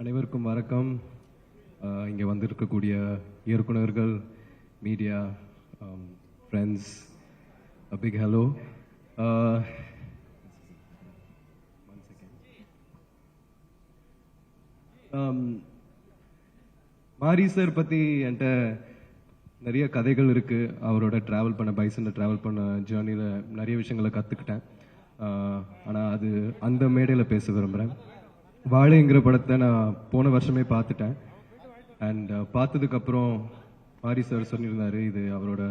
அனைவருக்கும் வணக்கம். இங்கே வந்திருக்கக்கூடிய இயக்குனர்கள், மீடியா, ஃப்ரெண்ட்ஸ், பிக் ஹலோ. மாரி சார் பற்றி என்கிட்ட நிறைய கதைகள் இருக்குது. அவரோட ட்ராவல் பண்ண பைசனில் ட்ராவல் பண்ண ஜேர்னியில் நிறைய விஷயங்களை கற்றுக்கிட்டேன். ஆனால் அது அந்த மேடையில் பேச விரும்புகிறேன். வாழைங்கிற படத்தை நான் போன வருஷமே பார்த்துட்டேன். அண்ட் பார்த்ததுக்கப்புறம் மாரி சார் சொல்லியிருந்தார், இது அவரோட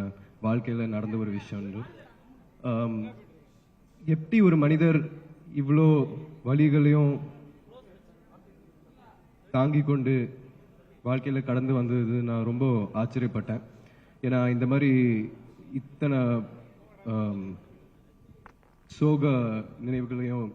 வாழ்க்கையில் நடந்த ஒரு விஷயம்னு. எப்படி ஒரு மனிதர் இவ்வளோ வழிகளையும் தாங்கி கொண்டு வாழ்க்கையில் கடந்து வந்தது நான் ரொம்ப ஆச்சரியப்பட்டேன். ஏன்னா இந்த மாதிரி இத்தனை சோக நினைவுகளையும்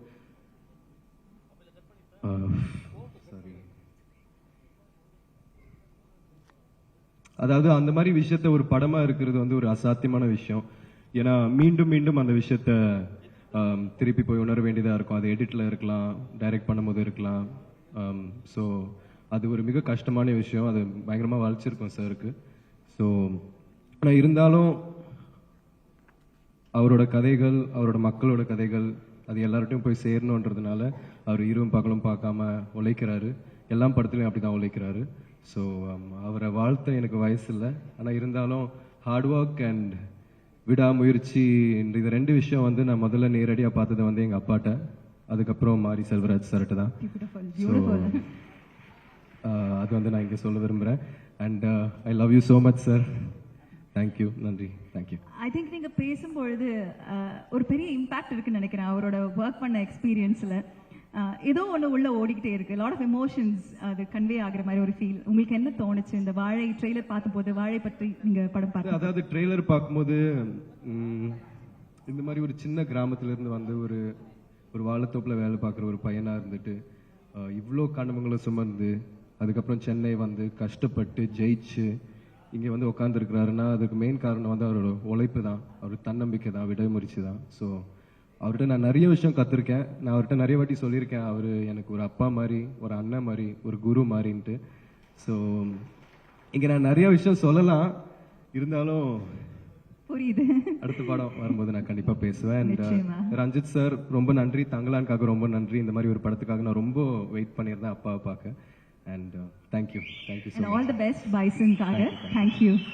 அதாவது அந்த மாதிரி விஷயத்த ஒரு படமா இருக்கிறது வந்து ஒரு அசாத்தியமான விஷயம். ஏன்னா மீண்டும் மீண்டும் அந்த விஷயத்த திருப்பி போய் உணர வேண்டியதாக இருக்கும். அது எடிட்டில் இருக்கலாம், டைரக்ட் பண்ணும்போது இருக்கலாம். ஸோ அது ஒரு மிக கஷ்டமான விஷயம். அது பயங்கரமாக வளைச்சிருக்கோம் சாருக்கு. ஸோ ஆனால் இருந்தாலும் அவரோட கதைகள், அவரோட மக்களோட கதைகள், அது எல்லார்ட்டையும் போய் சேரணுன்றதுனால அவர் இரவும் பகலும் பார்க்காம உழைக்கிறாரு. எல்லா படத்துலையும் அப்படி தான் உழைக்கிறாரு. ஸோ அவரை வாழ்த்த எனக்கு வயசு இல்லை. ஆனால் இருந்தாலும் ஹார்ட் ஒர்க் அண்ட் விடாமுயற்சி இந்த ரெண்டு விஷயம் வந்து நான் முதல்ல நேரடியாக பார்த்தது வந்து எங்கள் அப்பாட்ட, அதுக்கப்புறம் மாரி செல்வராஜ் சார்கிட்ட தான். ஸோ அது வந்து நான் இங்கே சொல்ல விரும்புகிறேன். And I love you so much sir. Thank you, நன்றி, தேங்க்யூ. ஐ திங்க் நீங்கள் பேசும்பொழுது ஒரு பெரிய இம்பேக்ட் இருக்குன்னு நினைக்கிறேன். அவரோட ஒர்க் பண்ண எக்ஸ்பீரியன்ஸில் ஏதோ ஒன்று உள்ள ஓடிக்கிட்டே இருக்கு. லாட் ஆஃப் எமோஷன்ஸ் அது கன்வே ஆகிற மாதிரி ஒரு ஃபீல். உங்களுக்கு என்ன தோணுச்சு இந்த வாழை ட்ரெய்லர் பார்க்கும்போது? வாழை பற்றி நீங்கள் படம் பார்த்து, அதாவது ட்ரெய்லர் பார்க்கும்போது இந்த மாதிரி ஒரு சின்ன கிராமத்திலேருந்து வந்து ஒரு வாழைத்தோப்பில் வேலை பார்க்குற ஒரு பையனாக இருந்துட்டு இவ்வளோ கனவுங்களை சுமந்து அதுக்கப்புறம் சென்னை வந்து கஷ்டப்பட்டு ஜெயிச்சு இங்கே வந்து உட்காந்துருக்கிறாருன்னா அதுக்கு மெயின் காரணம் வந்து அவரோட உழைப்பு தான், அவர் தன்னம்பிக்கை தான், விடாமுயற்சி தான். ஸோ அவர்கிட்ட நான் நிறைய விஷயம் கற்றுருக்கேன். நான் அவர்கிட்ட நிறைய வாட்டி சொல்லியிருக்கேன், அவர் எனக்கு ஒரு அப்பா மாதிரி, ஒரு அண்ணன் மாதிரி, ஒரு குரு மாதிரின்ட்டு. ஸோ இங்கே நான் நிறைய விஷயம் சொல்லலாம், இருந்தாலும் புரியுது. அடுத்த படம் வரும்போது நான் கண்டிப்பாக பேசுவேன். ரஞ்சித் சார் ரொம்ப நன்றி, தங்கலானுக்காக ரொம்ப நன்றி. இந்த மாதிரி ஒரு படத்துக்காக நான் ரொம்ப வெயிட் பண்ணியிருந்தேன் அப்பாவை பார்க்க. And thank you so much. And all the best, Bison. Thank you.